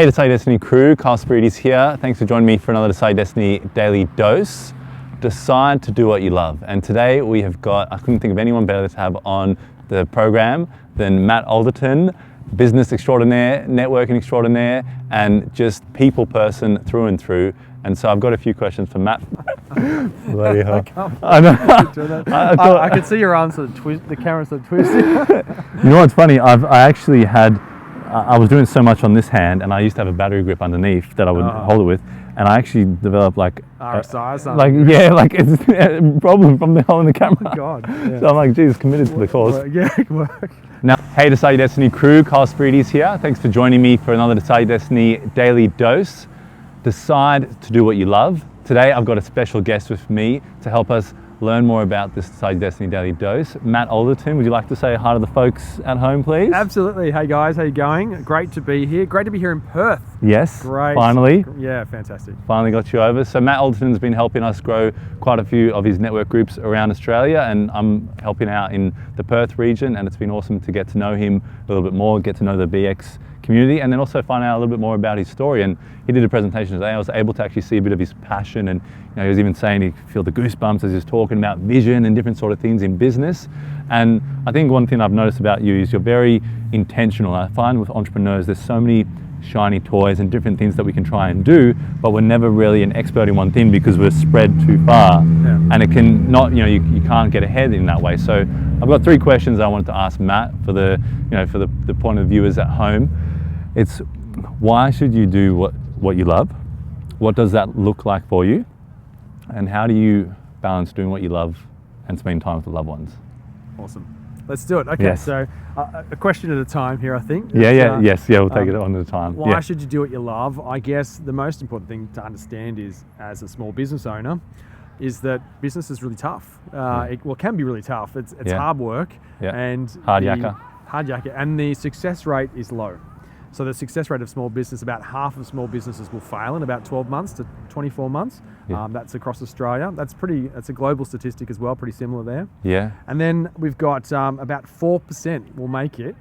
Hey, Decide Destiny crew, Carl Spirides here. Thanks for joining me for another Decide Destiny Daily Dose. Decide to do what you love. And today we have got, I couldn't think of anyone better to have on the program than Matt Alderton, business extraordinaire, networking extraordinaire, and just people person through and through. And so I've got a few questions for Matt. Bloody hell. I know. I can see your arms sort of twist, the camera sort of twisting. You know what's funny? I was doing so much on this hand, and I used to have a battery grip underneath that I would hold it with, and I actually developed like RSI or something. It's a problem from the hole in the camera. Oh God. Yeah. So I'm like, geez, committed to the cause. Yeah, it worked. Now, hey, Decide Destiny crew, Carl Spirides here. Thanks for joining me for another Decide Destiny Daily Dose. Decide to do what you love. Today, I've got a special guest with me to help us learn more about this Decide Destiny Daily Dose. Matt Alderton, would you like to say hi to the folks at home, please? Absolutely. Hey guys, how you going? Great to be here. Great to be here in Perth. Yes, great. Finally. Yeah, fantastic. Finally got you over. So Matt Alderton's been helping us grow quite a few of his network groups around Australia, and I'm helping out in the Perth region, and it's been awesome to get to know him a little bit more, get to know the BX community, and then also find out a little bit more about his story. And he did a presentation today. I was able to actually see a bit of his passion, and he was even saying he feel the goosebumps as he's talking about vision and different sort of things in business. And I think one thing I've noticed about you is you're very intentional. I find with entrepreneurs there's so many shiny toys and different things that we can try and do, but we're never really an expert in one thing because we're spread too far. Yeah. And it can not, you can't get ahead in that way. So I've got three questions I wanted to ask Matt for the point of viewers at home. It's why should you do what you love? What does that look like for you? And how do you balance doing what you love and spending time with the loved ones? Awesome. Let's do it. Okay, yes. So a question at a time here, I think. We'll take it on at a time. Why should you do what you love? I guess the most important thing to understand is, as a small business owner, is that business is really tough. It can be really tough. It's hard work and hard yakka, and the success rate is low. So the success rate of small business, about half of small businesses will fail in about 12 months to 24 months. Yeah. That's across Australia. That's a global statistic as well, pretty similar there. Yeah. And then we've got about 4% will make it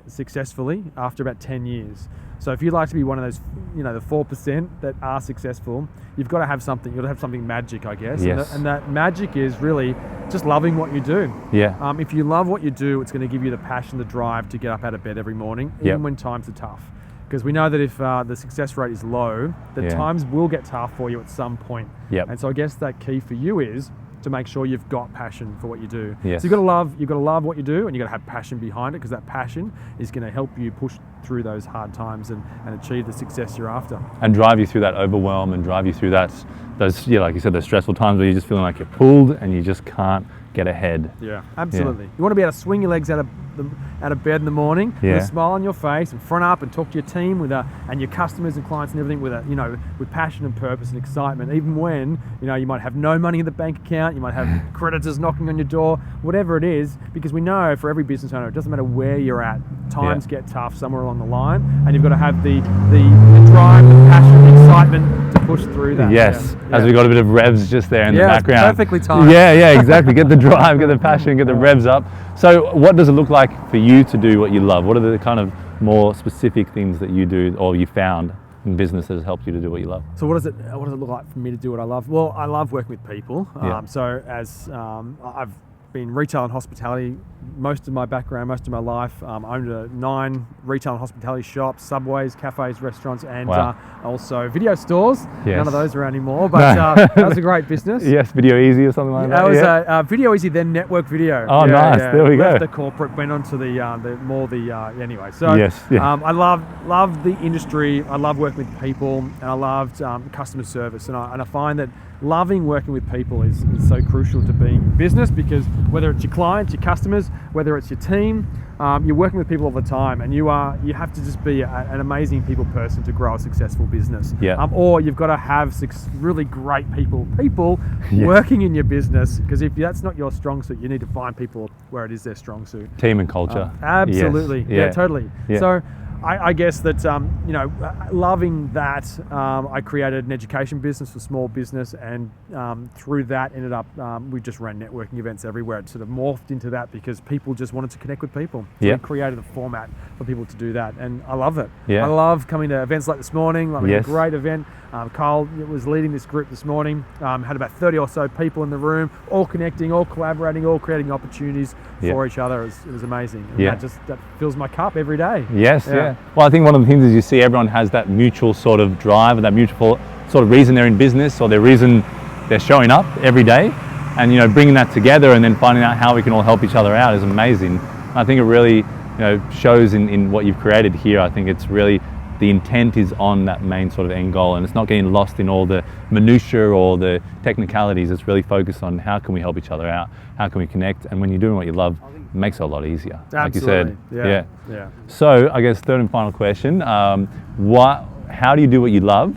successfully after about 10 years. So if you'd like to be one of those, the 4% that are successful, you've got to have something. You've got to have something magic, I guess. Yes. And that magic is really just loving what you do. Yeah. If you love what you do, it's going to give you the passion, the drive to get up out of bed every morning, even when times are tough. Because we know that if the success rate is low, the times will get tough for you at some point. Yep. And so I guess that key for you is to make sure you've got passion for what you do. Yes. So you've got to love what you do, and you've got to have passion behind it, because that passion is going to help you push through those hard times and achieve the success you're after. And drive you through that overwhelm, and drive you through those like you said, those stressful times where you're just feeling like you're pulled and you just can't get ahead. Yeah, absolutely. Yeah. You want to be able to swing your legs out of bed in the morning with a smile on your face and front up and talk to your team and your customers and clients and everything with passion and purpose and excitement, even when you might have no money in the bank account, you might have creditors knocking on your door, whatever it is, because we know for every business owner, it doesn't matter where you're at, times get tough somewhere along the line, and you've got to have the drive, the passion, the excitement to push through that. Yes, as we got a bit of revs just there in the background. Perfectly timed. Yeah, exactly. Get the drive, get the passion, get the revs up. So what does it look like for you to do what you love? What are the kind of more specific things that you do or you found in business that has helped you to do what you love? So what does it look like for me to do what I love? Well, I love working with people. So as I've been retail and hospitality most of my background, most of my life. I owned 9 retail and hospitality shops, Subways, cafes, restaurants, and also video stores. Yes. None of those are around anymore, but that was a great business. Yes, Video Easy or something like that. That was Video Easy, then Network Video. Oh, nice. There we go. Left the corporate, went on to anyway. So I love the industry. I love working with people, and I loved customer service, and I find that loving working with people is so crucial to being in business, because whether it's your clients, your customers, whether it's your team, you're working with people all the time, and you have to just be an amazing people person to grow a successful business. Or you've got to have really great people working in your business, because if that's not your strong suit, you need to find people where it is their strong suit. Team and culture. Absolutely. Yes. Totally. Yeah. So I guess that, loving that, I created an education business for small business, and through that ended up, we just ran networking events everywhere. It sort of morphed into that because people just wanted to connect with people. So we created a format for people to do that, and I love it. I love coming to events like this morning, like a great event. Kyle was leading this group this morning, had about 30 or so people in the room, all connecting, all collaborating, all creating opportunities for each other. It was amazing. And that fills my cup every day. Well, I think one of the things is you see everyone has that mutual sort of drive and that mutual sort of reason they're in business, or their reason they're showing up every day, and bringing that together and then finding out how we can all help each other out is amazing. I think it really shows in what you've created here. I think it's really, the intent is on that main sort of end goal, and it's not getting lost in all the minutiae or the technicalities. It's really focused on how can we help each other out, how can we connect, and when you're doing what you love, it makes it a lot easier. Like you said. Yeah. So I guess third and final question, how do you do what you love?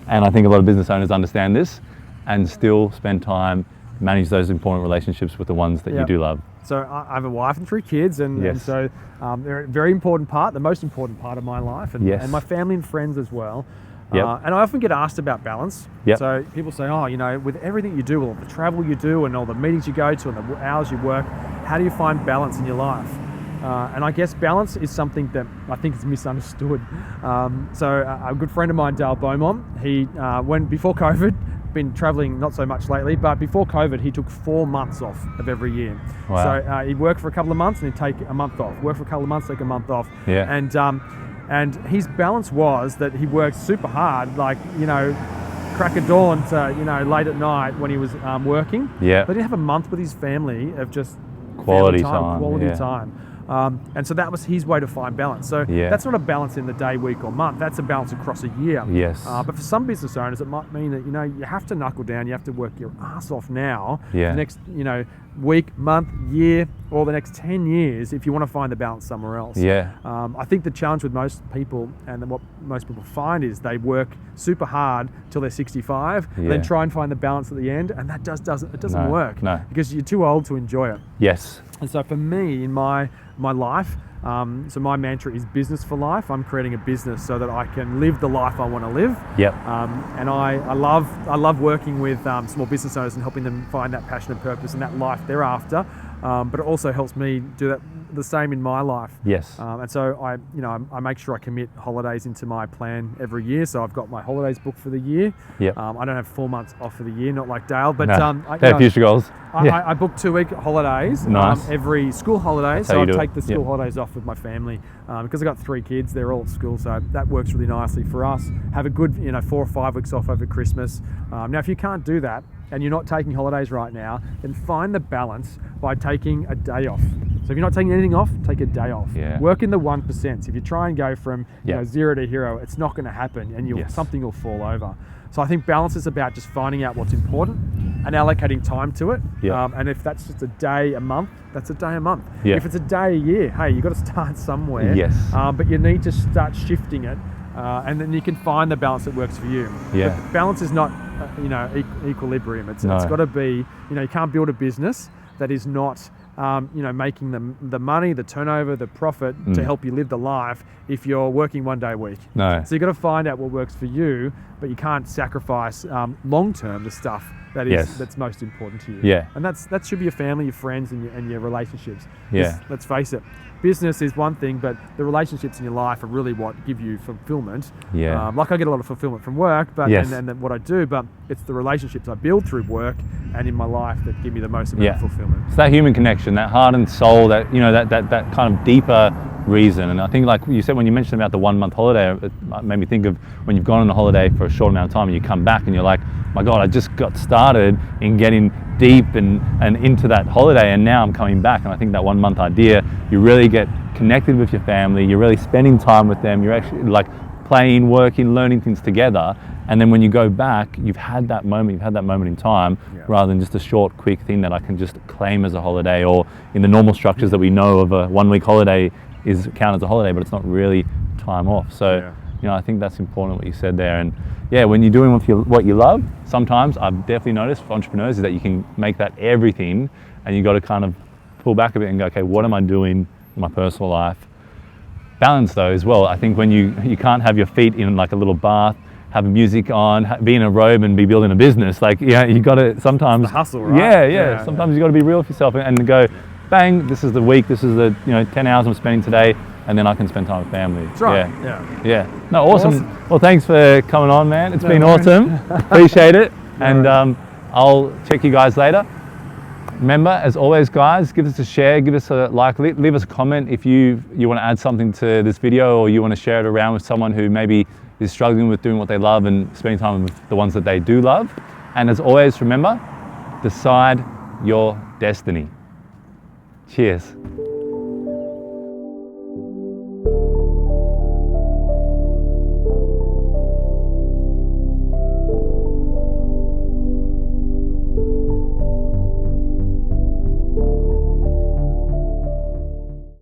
And I think a lot of business owners understand this, and still spend time, manage those important relationships with the ones that you do love. So I have a wife and 3 kids, and so they're a very important part, the most important part of my life, and my family and friends as well. And I often get asked about balance. So people say, with everything you do, all the travel you do and all the meetings you go to and the hours you work, how do you find balance in your life? And I guess balance is something that I think is misunderstood. So a good friend of mine, Dale Beaumont, he went before COVID, been traveling not so much lately, but before COVID he took 4 months off of every year. So he'd work for a couple of months and he'd take a month off, work for a couple of months, take a month off. And his balance was that he worked super hard, crack of dawn to late at night when he was working. But he'd have a month with his family of just quality time. And so that was his way to find balance. So that's not a balance in the day, week or month. That's a balance across a year. But for some business owners, it might mean that, you have to knuckle down. You have to work your ass off now. The next, week, month, year, or the next 10 years if you want to find the balance somewhere else. I think the challenge with most people, and what most people find, is they work super hard till they're 65 and then try and find the balance at the end, and that doesn't work. Because you're too old to enjoy it. And so for me, in my life, so my mantra is business for life. I'm creating a business so that I can live the life I want to live. And I love working with small business owners and helping them find that passion and purpose and that life thereafter. But it also helps me do that the same in my life. And so I make sure I commit holidays into my plan every year. So I've got my holidays booked for the year. I don't have 4 months off for the year, not like Dale, but they have future goals. I book 2-week holidays every school holiday. So I take the school holidays off with my family because I've got 3 kids. They're all at school, so that works really nicely for us. Have a good 4 or 5 weeks off over Christmas. Now, if you can't do that and you're not taking holidays right now, then find the balance by taking a day off. So if you're not taking anything off, take a day off. Work in the 1%. So if you try and go from 0 to hero, it's not going to happen, and something will fall over. So I think balance is about just finding out what's important and allocating time to it. And if that's just a day a month, that's a day a month. If it's a day a year, hey, you've got to start somewhere. But you need to start shifting it, and then you can find the balance that works for you. But balance is not, equilibrium. It's got to be, you can't build a business that is not making the money, the turnover, the profit to help you live the life if you're working 1 day a week. So you've got to find out what works for you, but you can't sacrifice long-term the stuff that's most important to you. And that should be your family, your friends, and your relationships. Let's face it, business is one thing, but the relationships in your life are really what give you fulfillment. Like I get a lot of fulfillment from work, but and what I do, but it's the relationships I build through work and in my life that give me the most amount of fulfillment. It's that human connection, that heart and soul, that that kind of deeper reason. And I think, like you said, when you mentioned about the 1 month holiday, it made me think of when you've gone on a holiday for a short amount of time and you come back and you're like, my God, I just got started in getting deep and into that holiday, and now I'm coming back. And I think that 1 month idea, you really get connected with your family, you're really spending time with them, you're actually like playing, working, learning things together. And then when you go back, you've had that moment in time, rather than just a short, quick thing that I can just claim as a holiday, or in the normal structures that we know of a 1 week holiday is counted as a holiday, but it's not really time off. So, I think that's important what you said there. And when you're doing what you love, sometimes I've definitely noticed for entrepreneurs is that you can make that everything, and you got to kind of pull back a bit and go, okay, what am I doing in my personal life balance though as well. I think when you can't have your feet in like a little bath, have music on, be in a robe and be building a business. Like, yeah, you got to sometimes it's the hustle, right? Yeah. Sometimes you got to be real with yourself and go, bang, this is the week, this is the 10 hours I'm spending today, and then I can spend time with family. That's right. Yeah. No, awesome. Well, thanks for coming on, man. It's been awesome. Appreciate it. And I'll check you guys later. Remember, as always, guys, give us a share, give us a like, leave us a comment if you want to add something to this video, or you want to share it around with someone who maybe is struggling with doing what they love and spending time with the ones that they do love. And as always, remember, decide your destiny. Cheers.